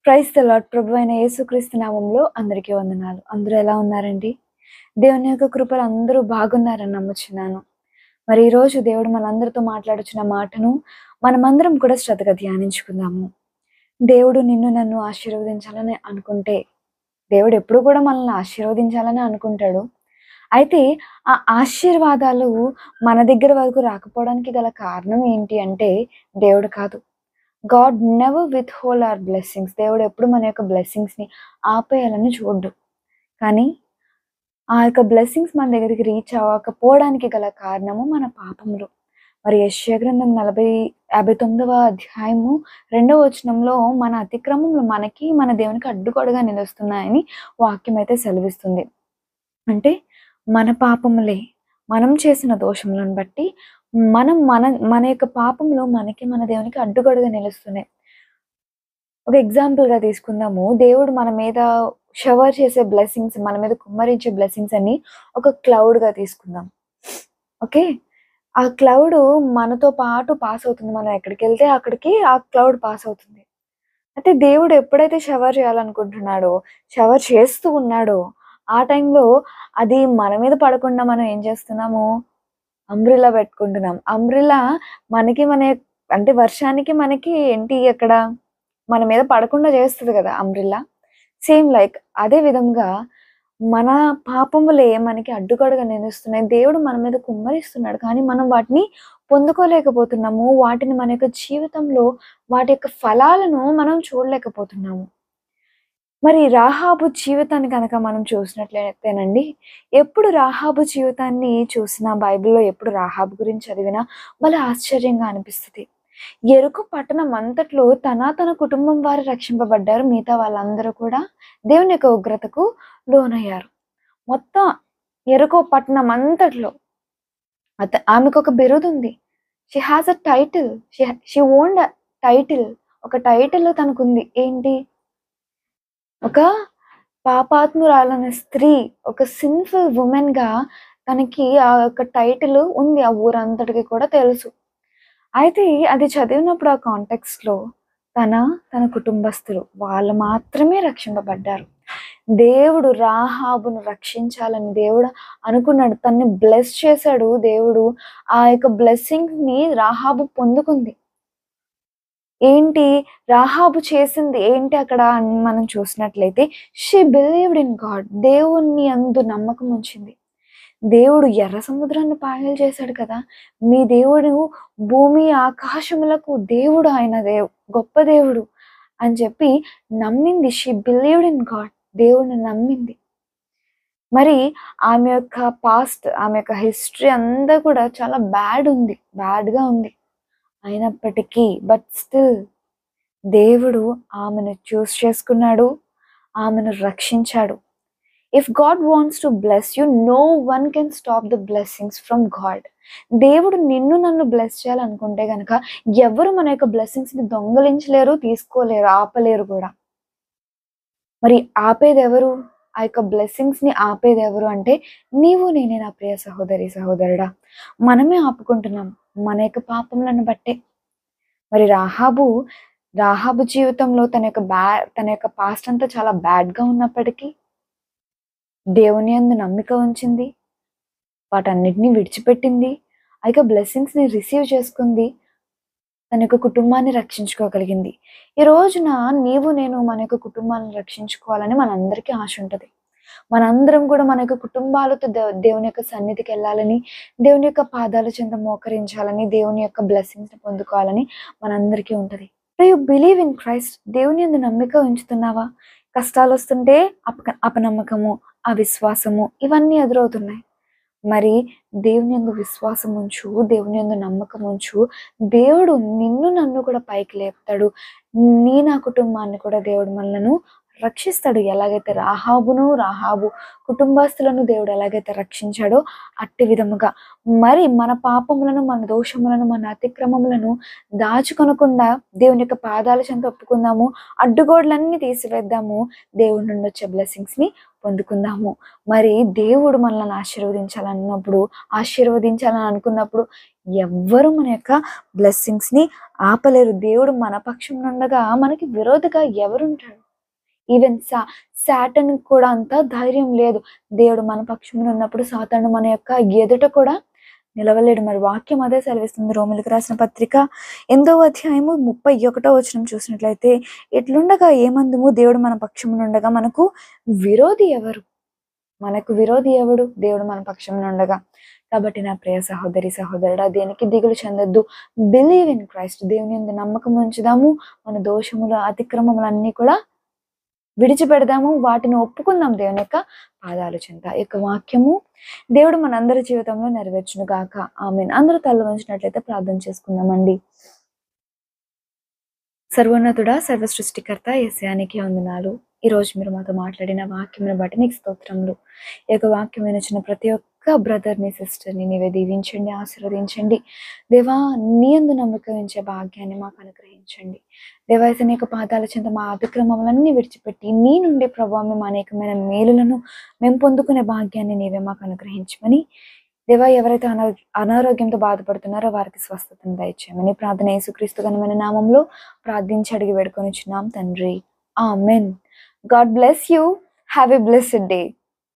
Praise the lord. ప్రభువైన యేసుక్రీస్తు నామములో అందరికీ వందనాలు. అందరూ ఎలా ఉన్నారండి? దేవుని యొక్క కృపలో అందరూ బాగున్నారని నమ్ముచున్నాను. మరి ఈరోజు దేవుడు మనందరితో మాట్లాడుచున్న మాటను మనమందరం కూడా శ్రద్ధగా ధ్యానించుకుందాము. దేవుడు నిన్ను నన్ను ఆశీర్వదించాలని అనుకుంటే, దేవుడు ఎప్పుడు కూడా మనల్ని ఆశీర్వదించాలని అనుకుంటాడు. అయితే ఆ ఆశీర్వాదాలు మన దగ్గర వరకు రాకపోవడానికి గల కారణం ఏంటి అంటే దేవుడు కాదు. God never withhold our blessings. దేవుడు ఎప్పుడు మన యొక్క బ్లెస్సింగ్స్‌ని ఆపేయాలని చూడడు. కానీ ఆ యొక్క బ్లెస్సింగ్స్ మన దగ్గరికి రీచ్ అవ్వకపోవడానికి గల కారణము మన పాపములు. మరి యెషయా గ్రంథం 59వ అధ్యాయము 2వ వచనంలో మన అతిక్రమములు మనకి, మన దేవునికి అడ్డుగోడగా నిలుస్తున్నాయని వాక్యం అయితే సెలవిస్తుంది. అంటే మన పాపములే, మనం చేసిన దోషములను బట్టి మనం మన మన యొక్క పాపంలో మనకి, మన దేవునికి అడ్డుగోడగా నిలుస్తున్నాయి. ఒక ఎగ్జాంపుల్‌గా తీసుకుందాము. దేవుడు మన మీద షవర్ చేసే బ్లెస్సింగ్స్, మన మీద కుమ్మరించే బ్లెస్సింగ్స్ అన్ని ఒక క్లౌడ్‌గా తీసుకుందాం. ఓకే. ఆ క్లౌడ్ మనతో పాటు పాస్ అవుతుంది. మనం ఎక్కడికెళ్తే అక్కడికి ఆ క్లౌడ్ పాస్ అవుతుంది. అయితే దేవుడు ఎప్పుడైతే షవర్ చేయాలనుకుంటున్నాడో, షవర్ చేస్తూ ఉన్నాడో, ఆ టైంలో అది మన మీద పడకుండా మనం ఏం చేస్తున్నాము? అంబ్రెల్లా పెట్టుకుంటున్నాం. అంబ్రెల్లా మనకి అంటే వర్షానికి మనకి ఏంటి అక్కడ మన మీద పడకుండా చేస్తది కదా అంబ్రెల్లా. సేమ్ లైక్ అదే విధంగా మన పాపములే మనకి అడ్డుగోడగా నిలుస్తున్నాయి. దేవుడు మన మీద కుమ్మరిస్తున్నాడు. కానీ మనం వాటిని పొందుకోలేకపోతున్నాము. వాటిని మన యొక్క జీవితంలో వాటి యొక్క ఫలాలను మనం చూడలేకపోతున్నాము. మరి రాహాబు జీవితాన్ని గనక మనం చూసినట్లయితేనండి, ఎప్పుడు రాహాబు జీవితాన్ని చూసినా, బైబిల్‌లో ఎప్పుడు రాహాబు గురించి చదివినా భలే ఆశ్చర్యంగా అనిపిస్తది. యెరికో పట్టణం అంతట్లో తన కుటుంబం వారు రక్షింపబడ్డారు. మిగతా వాళ్ళందరూ కూడా దేవుని యొక్క ఉగ్రతకు లోనయ్యారు. మొత్తం యెరికో పట్టణం అంతట్లో ఆమెకొక బిరుదుంది. She has a title. She owned a title. ఒక టైటిల్ తనకుంది. ఏంటి? ఒక పాపాత్మురాలైన స్త్రీ, ఒక సిన్‌ఫుల్ వుమెన్‌గా తనకి ఆ యొక్క టైటిల్ ఉంది. ఆ ఊరంతటికి కూడా తెలుసు. అయితే అది చదివినప్పుడు ఆ కాంటెక్స్ట్‌లో తన కుటుంబస్తులు వాళ్ళు మాత్రమే రక్షింపబడ్డారు. దేవుడు రాహాబును రక్షించాలని దేవుడు అనుకున్నాడు. తనని బ్లెస్ చేశాడు దేవుడు. ఆ యొక్క బ్లెస్సింగ్‌ని రాహాబు పొందుకుంది. ఏంటి? రాహాబు చేసింది ఏంటి అక్కడ అని మనం చూసినట్లయితే షీ బిలీవ్డ్ ఇన్ గాడ్. దేవుని యందు నమ్మకం ఉంచింది. దేవుడు ఎర్ర సముద్రాన్ని పాయలు చేశాడు కదా! మీ దేవుడు భూమి, ఆకాశములకు దేవుడు ఆయన గొప్ప దేవుడు అని చెప్పి నమ్మింది. She believed in God. దేవుడిని నమ్మింది. మరి ఆమె యొక్క పాస్ట్, ఆమె యొక్క హిస్టరీ అంతా కూడా చాలా బ్యాడ్‌గా ఉంది. అయినప్పటికీ స్టిల్ దేవుడు ఆమెను చేసుకున్నాడు. ఆమెను రక్షించాడు. If God wants to bless you, no one can stop the blessings from God. దేవుడు నిన్ను నన్ను బ్లెస్ చేయాలనుకుంటే గనక ఎవరు మన యొక్క బ్లెస్సింగ్స్‌ని దొంగిలించలేరు, తీసుకోలేరు, ఆపలేరు కూడా. మరి ఆపేదెవరు? ఆ యొక్క బ్లెస్సింగ్స్‌ని ఆపేదెవరు అంటే నీవు నేనే నా ప్రియ సహోదరి, సహోదరుడా. మనమే ఆపుకుంటున్నాం. మన యొక్క పాపములను బట్టే. మరి రాహాబు జీవితంలో తన యొక్క పాస్ట్ అంతా చాలా బ్యాడ్‌గా ఉన్నప్పటికీ దేవుని యందు నమ్మిక ఉంచింది. వాటన్నిటిని విడిచిపెట్టింది. ఆ యొక్క బ్లెస్సింగ్స్‌ని రిసీవ్ చేసుకుంది. తన యొక్క కుటుంబాన్ని రక్షించుకోగలిగింది. ఈ రోజున నీవు నేను మన యొక్క కుటుంబాలను రక్షించుకోవాలని మనందరికీ ఆశ ఉంటది. మనందరం కూడా మన యొక్క కుటుంబాలతో దేవుని యొక్క సన్నిధికెళ్ళాలని, దేవుని యొక్క పాదాల చెంత మోకరించాలని, దేవుని యొక్క బ్లెస్సింగ్స్‌ని పొందుకోవాలని మనందరికీ ఉంటది. Do you believe in Christ? దేవుని యందు నమ్మిక ఉంచుతున్నావా? కష్టాలొస్తుంటే అపనమ్మకము, అవిశ్వాసము ఇవన్నీ ఎదురవుతున్నాయి. మరి దేవుని యందు విశ్వాసం ఉంచు, దేవుని యందు నమ్మకం ఉంచు. దేవుడు నిన్ను నన్ను కూడా పైకి లేపుతాడు. నా కుటుంబాన్ని కూడా దేవుడు మనలను రక్షిస్తాడు. ఎలాగైతే రాహాబు కుటుంబస్తులను దేవుడు ఎలాగైతే రక్షించాడో అట్టి విధముగా మరి మన పాపములను, మన దోషములను, మన అతిక్రమములను దాచుకొనకుండా దేవుని యొక్క పాదాల చెంత ఒప్పుకుందాము. అడ్డుగోడలన్నీ తీసివేద్దాము. దేవుడి నుండి వచ్చే బ్లెస్సింగ్స్ని పొందుకుందాము. మరి దేవుడు మనల్ని ఆశీర్వదించాలని అనుకున్నప్పుడు ఎవ్వరు మన యొక్క బ్లెస్సింగ్స్ని ఆపలేరు. దేవుడు మన పక్షం ఉండగా మనకి విరోధిగా ఎవరుంటాడు? ఈవెన్ సాటన్ కూడా అంత ధైర్యం లేదు. దేవుడు మన పక్షంలో ఉన్నప్పుడు సాతాను మన యొక్క ఎదుట కూడా నిలవలేడు. మరి వాక్యం అదే సెలవిస్తుంది. రోమిలకు రాసిన పత్రిక 8వ అధ్యాయము 31వ వచనం చూసినట్లయితే, ఎట్లుండగా ఏమందుము, దేవుడు మన పక్షంలో ఉండగా మనకు విరోధి ఎవరు? మనకు విరోధి ఎవడు? దేవుడు మన పక్షంలో ఉండగా. కాబట్టి నా ప్రియ సహోదరి సహోదరుడా, దేనికి దిగులు చెందొద్దు. Believe in Christ. దేవుని యందు నమ్మకం ఉంచుదాము. మన దోషములు, అతిక్రమములన్నీ కూడా విడిచిపెడదాము. వాటిని ఒప్పుకుందాం దేవుని యొక్క పాదాల చెంత. ఈ యొక్క వాక్యము దేవుడు మనందరి జీవితంలో నెరవేర్చును గాక. ఆమేన్. అందరూ తల వంచినట్లయితే ప్రార్థన చేసుకుందామండి. సర్వోన్నతుడా, సర్వ సృష్టికర్త యేసయ్యానికి వందనాలు. ఈరోజు మీరు మాతో మాట్లాడిన వాక్యమును బట్టి నీకు స్తోత్రములు. ఈ యొక్క వాక్యం వినిచిన ప్రతి ఒక్క బ్రదర్ని, సిస్టర్ని నీవే దీవించండి, ఆశీర్వదించండి. దేవా, నీ యందు నమ్మకం ఉంచే భాగ్యాన్ని మాకు అనుగ్రహించండి. దేవాయస నీ యొక్క పాదాల చెంత మా అతిక్రమములన్నీ విడిచిపెట్టి నీ నుండి ప్రభావం మేము అనేకమైన మేలులను మేము పొందుకునే భాగ్యాన్ని నీవే మాకు అనుగ్రహించమని, దేవా, ఎవరైతే అనారోగ్యంతో బాధపడుతున్నారో వారికి స్వస్థతను దయచేయమని ప్రార్థన యేసుక్రీస్తు ఘనమైన నామంలో ప్రార్థించి అడిగి వేడుకొనిచున్నాం తండ్రి. Amen. God bless you. Have a blessed day.